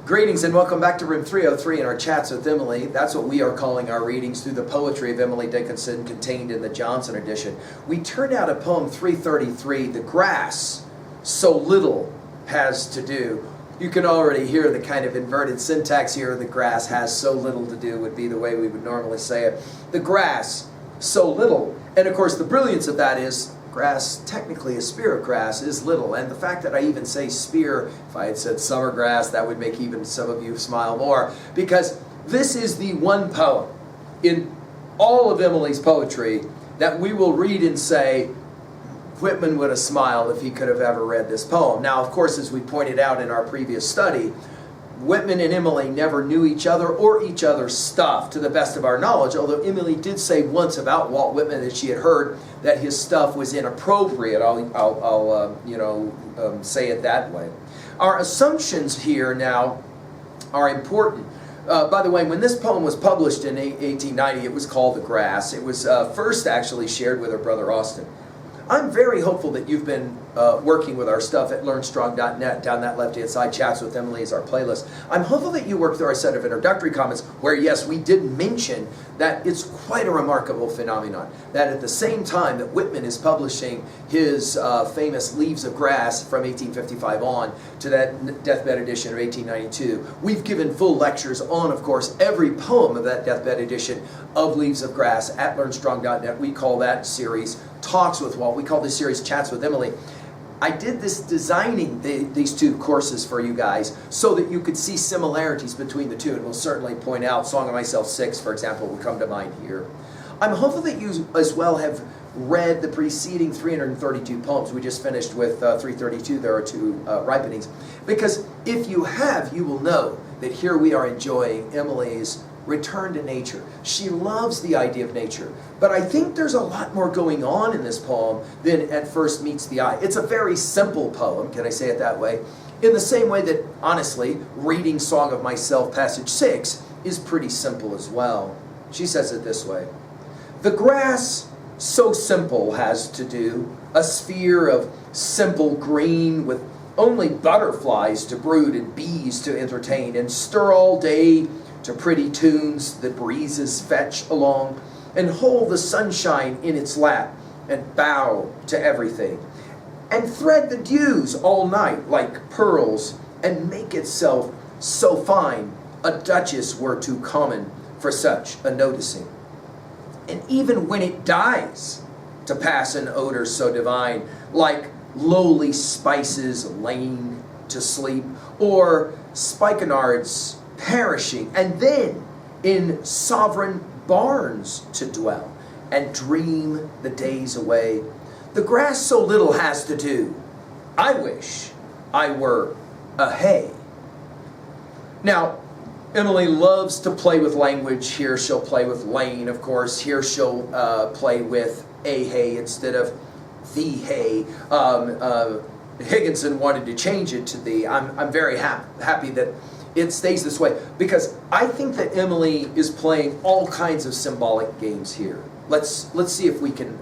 Greetings and welcome back to room 303 in our chats with Emily. That's what we are calling our readings through the poetry of Emily Dickinson contained in the Johnson edition. We turned out a poem 333, The Grass So Little Has to Do. You can already hear the kind of inverted syntax here. The grass has so little to do would be the way we would normally say it. The grass so little. And of course the brilliance of that is grass, technically a spear of grass, is little. And the fact that I even say spear, if I had said summer grass, that would make even some of you smile more. Because this is the one poem in all of Emily's poetry that we will read and say, Whitman would have smiled if he could have ever read this poem. Now, of course, as we pointed out in our previous study, Whitman and Emily never knew each other or each other's stuff, to the best of our knowledge, although Emily did say once about Walt Whitman that she had heard that his stuff was inappropriate. I'll say it that way. Our assumptions here now are important. By the way, when this poem was published in 1890, it was called The Grass. It was first actually shared with her brother Austin. I'm very hopeful that you've been working with our stuff at LearnStrong.net. Down that left-hand side, Chats with Emily is our playlist. I'm hopeful that you worked through our set of introductory comments where, yes, we did mention that it's quite a remarkable phenomenon. That at the same time that Whitman is publishing his famous Leaves of Grass from 1855 on to that deathbed edition of 1892, we've given full lectures on, of course, every poem of that deathbed edition of Leaves of Grass at LearnStrong.net. We call that series Talks with Walt. We call this series Chats with Emily. I did this designing these two courses for you guys so that you could see similarities between the two, and we'll certainly point out Song of Myself 6, for example, will come to mind here. I'm hopeful that you as well have read the preceding 332 poems. We just finished with 332. There are two ripenings. Because if you have, you will know that here we are enjoying Emily's return to nature. She loves the idea of nature, but I think there's a lot more going on in this poem than at first meets the eye. It's a very simple poem, can I say it that way? In the same way that, honestly, reading Song of Myself, passage 6, is pretty simple as well. She says it this way. The grass so simple has to do, a sphere of simple green with only butterflies to brood and bees to entertain and stir all day to pretty tunes the breezes fetch along, and hold the sunshine in its lap, and bow to everything, and thread the dews all night like pearls, and make itself so fine a duchess were too common for such a noticing. And even when it dies, to pass an odor so divine, like lowly spices laying to sleep, or spikenards perishing, and then in sovereign barns to dwell, and dream the days away. The grass so little has to do, I wish I were a hay. Now, Emily loves to play with language. Here she'll play with Lane, of course. Here she'll play with a hay instead of the hay. Higginson wanted to change it to the. I'm very happy that it stays this way, because I think that Emily is playing all kinds of symbolic games here. Let's see if we can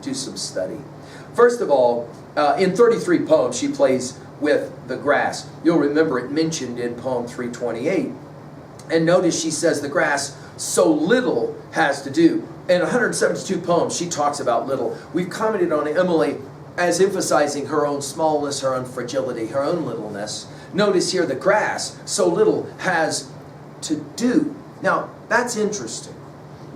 do some study. First of all, in 33 poems, she plays with the grass. You'll remember it mentioned in poem 328. And notice she says the grass so little has to do. In 172 poems, she talks about little. We've commented on Emily as emphasizing her own smallness, her own fragility, her own littleness. Notice here the grass so little has to do. Now, that's interesting,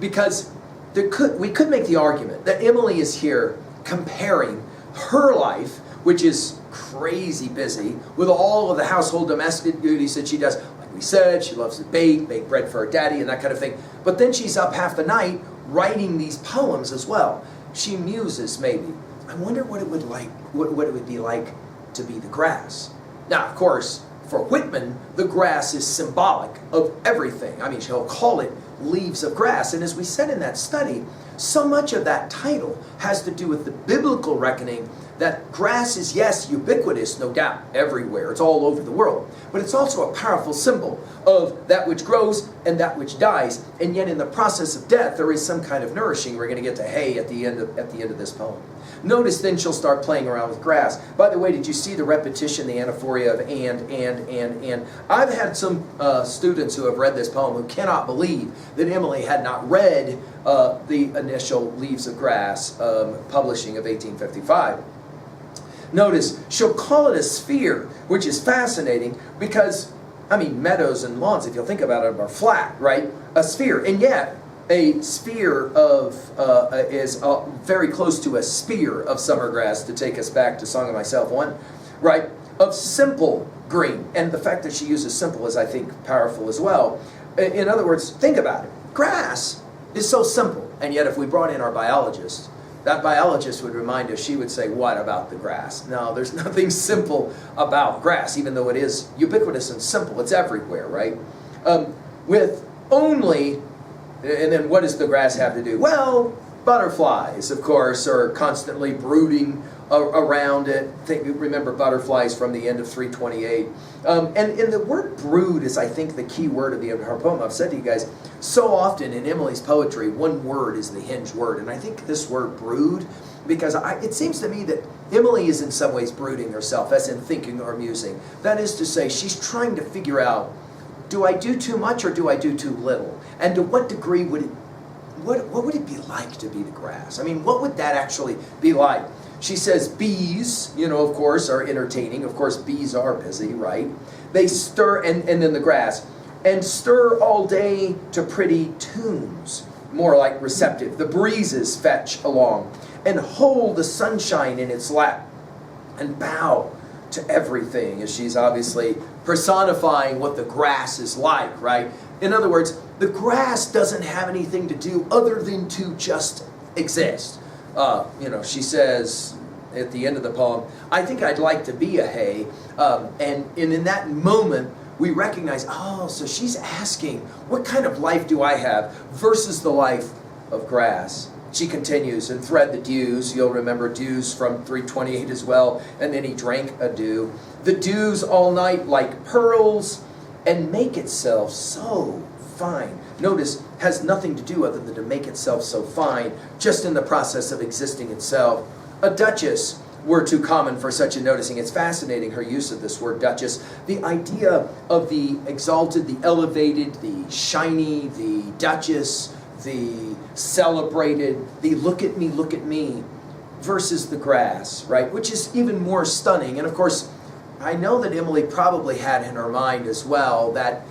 because we could make the argument that Emily is here comparing her life, which is crazy busy, with all of the household domestic duties that she does. Like we said, she loves to bake bread for her daddy and that kind of thing. But then she's up half the night writing these poems as well. She muses, maybe. I wonder what it would be like to be the grass. Now, of course, for Whitman, the grass is symbolic of everything. I mean, he'll call it Leaves of Grass. And as we said in that study, so much of that title has to do with the biblical reckoning that grass is, yes, ubiquitous, no doubt, everywhere. It's all over the world. But it's also a powerful symbol of that which grows and that which dies. And yet in the process of death, there is some kind of nourishing. We're going to get to hay at the end of this poem. Notice then she'll start playing around with grass. By the way, did you see the repetition, the anaphoria of and? I've had some students who have read this poem who cannot believe that Emily had not read the initial Leaves of Grass publishing of 1855. Notice, she'll call it a sphere, which is fascinating because, I mean, meadows and lawns, if you'll think about it, are flat, right? A sphere, and yet a sphere of is very close to a spear of summer grass, to take us back to Song of Myself 1, right? Of simple green, and the fact that she uses simple is, I think, powerful as well. In other words, think about it. Grass is so simple, and yet if we brought in our biologist, that biologist would remind us, she would say, what about the grass? No, there's nothing simple about grass, even though it is ubiquitous and simple. It's everywhere, right? With only, and then what does the grass have to do? Well, butterflies, of course, are constantly brooding around it. Remember butterflies from the end of 328. And the word brood is, I think, the key word of her poem. I've said to you guys, so often in Emily's poetry, one word is the hinge word. And I think this word brood, because it seems to me that Emily is in some ways brooding herself, as in thinking or musing. That is to say, she's trying to figure out, do I do too much or do I do too little? And to what degree would it, what would it be like to be the grass? I mean, what would that actually be like? She says bees, of course, are entertaining. Of course, bees are busy, right? They stir, and then the grass, and stir all day to pretty tunes, more like receptive. The breezes fetch along, and hold the sunshine in its lap, and bow to everything, as she's obviously personifying what the grass is like, right? In other words, the grass doesn't have anything to do other than to just exist. She says at the end of the poem, I think I'd like to be a hay. And in that moment, we recognize, oh, so she's asking, what kind of life do I have versus the life of grass? She continues, and thread the dews. You'll remember dews from 328 as well. And then he drank a dew. The dews all night like pearls, and make itself so fine. Notice, has nothing to do other than to make itself so fine, just in the process of existing itself. A duchess were too common for such a noticing. It's fascinating, her use of this word duchess. The idea of the exalted, the elevated, the shiny, the duchess, the celebrated, the look at me, versus the grass, right? Which is even more stunning. And of course, I know that Emily probably had in her mind as well that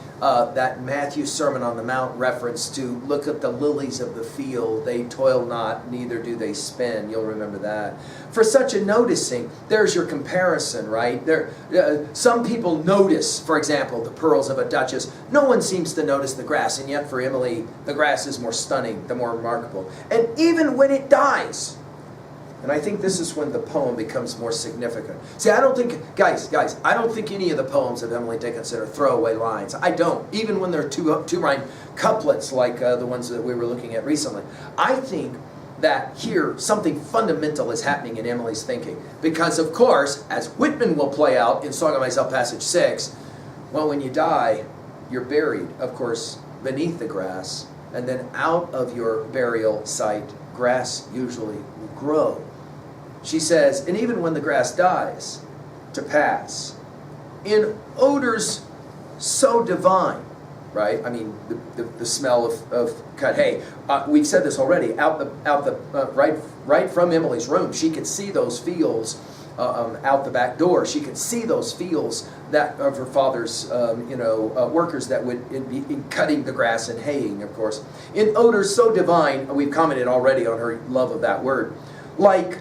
Matthew Sermon on the Mount reference to look at the lilies of the field. They toil not, neither do they spin. You'll remember that. For such a noticing, there's your comparison, right? Some people notice, for example, the pearls of a duchess. No one seems to notice the grass, and yet for Emily, the grass is more stunning, the more remarkable. And even when it dies, and I think this is when the poem becomes more significant. See, I don't think, guys, I don't think any of the poems of Emily Dickinson are throwaway lines. I don't, even when they're two-rhyme couplets like the ones that we were looking at recently. I think that here something fundamental is happening in Emily's thinking. Because, of course, as Whitman will play out in Song of Myself, Passage 6, well, when you die, you're buried, of course, beneath the grass. And then out of your burial site, grass usually will grow. She says, and even when the grass dies, to pass, in odors so divine, right? I mean, the smell of cut hay. We've said this already. Right from Emily's room, she could see those fields out the back door. She could see those fields that of her father's, workers that would be cutting the grass and haying, of course. In odors so divine, we've commented already on her love of that word, like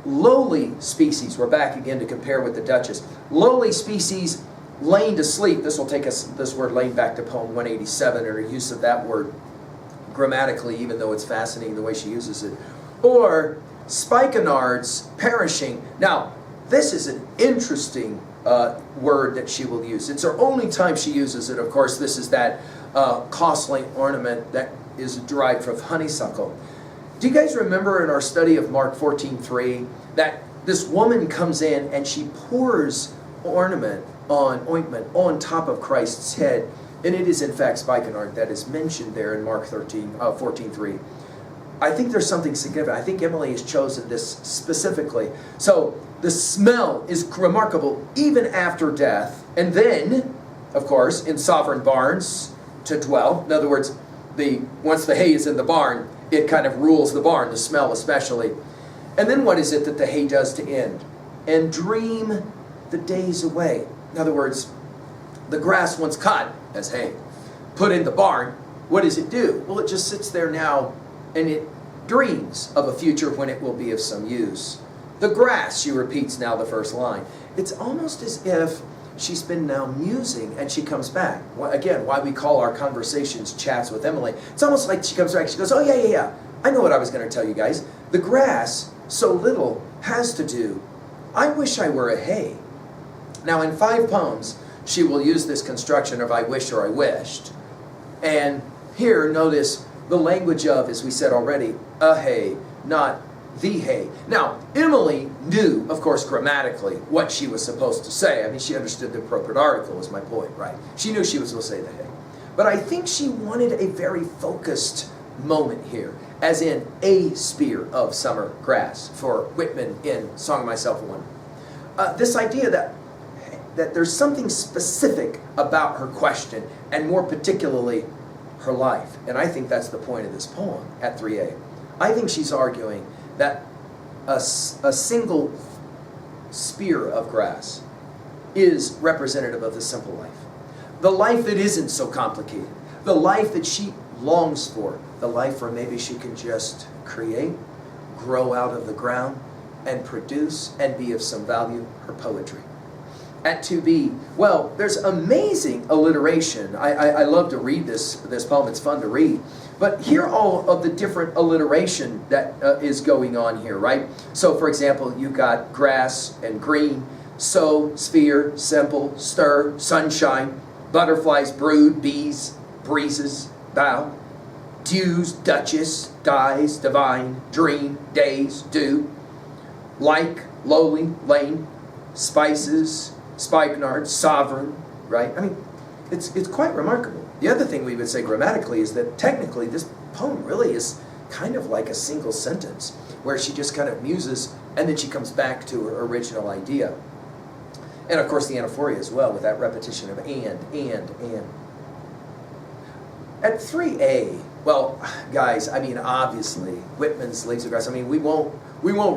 lowly species. We're back again to compare with the Duchess. Lowly species lain to sleep. This will take us, this word lain, back to poem 187 and her use of that word grammatically, even though it's fascinating the way she uses it. Or spikenards perishing. Now, this is an interesting word that she will use. It's her only time she uses it. Of course, this is that costly ornament that is derived from honeysuckle. Do you guys remember in our study of Mark 14:3 that this woman comes in and she pours ointment on top of Christ's head, and it is in fact spikenard that is mentioned there in Mark 14:3. I think there's something significant. I think Emily has chosen this specifically. So the smell is remarkable even after death. And then, of course, in sovereign barns to dwell. In other words, once the hay is in the barn, it kind of rules the barn, the smell especially. And then what is it that the hay does to end? And dream the days away. In other words, the grass once cut as hay, put in the barn, what does it do? Well, it just sits there now and it dreams of a future when it will be of some use. The grass, she repeats now the first line. It's almost as if she's been now musing and she comes back. Again, why we call our conversations chats with Emily. It's almost like she comes back, she goes, oh yeah. I know what I was going to tell you guys. The grass, so little, has to do. I wish I were a hay. Now in 5 poems, she will use this construction of I wish or I wished. And here, notice the language of, as we said already, a hay, not the hay. Now, Emily knew, of course, grammatically what she was supposed to say. I mean, she understood the appropriate article, was my point, right? She knew she was supposed to say the hay. But I think she wanted a very focused moment here, as in a spear of summer grass for Whitman in Song of Myself a Wonder. This idea that there's something specific about her question, and more particularly, her life. And I think that's the point of this poem at 3a. I think she's arguing that a single spear of grass is representative of the simple life. The life that isn't so complicated. The life that she longs for. The life where maybe she can just create, grow out of the ground, and produce and be of some value, her poetry. At 2b, well, there's amazing alliteration. I love to read this poem. It's fun to read. But hear all of the different alliteration that is going on here, right? So, for example, you've got grass and green, sow, sphere, simple, stir, sunshine, butterflies, brood, bees, breezes, bow, dews, duchess, dyes, divine, dream, days, dew, like, lowly, lane, spices, spikenard, sovereign, right? I mean, it's quite remarkable. The other thing we would say grammatically is that technically this poem really is kind of like a single sentence where she just kind of muses and then she comes back to her original idea. And of course the anaphoria as well, with that repetition of and. At 3a, well, guys, I mean, obviously, Whitman's Leaves of Grass, I mean, we won't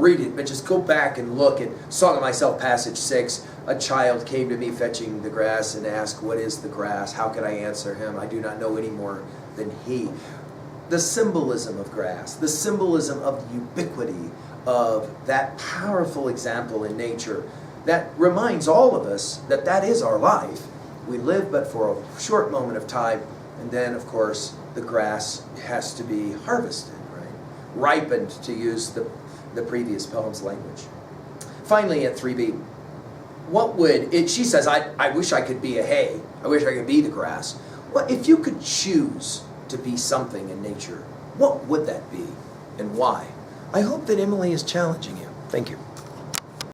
read it, but just go back and look at Song of Myself, passage 6. A child came to me fetching the grass and asked, what is the grass? How can I answer him? I do not know any more than he. The symbolism of grass, the symbolism of the ubiquity of that powerful example in nature that reminds all of us that that is our life. We live but for a short moment of time, and then, of course, the grass has to be harvested, right? Ripened, to use the previous poem's language. Finally, at 3b, what would it? She says, I wish I could be a hay. I wish I could be the grass. Well, if you could choose to be something in nature, what would that be and why? I hope that Emily is challenging you. Thank you.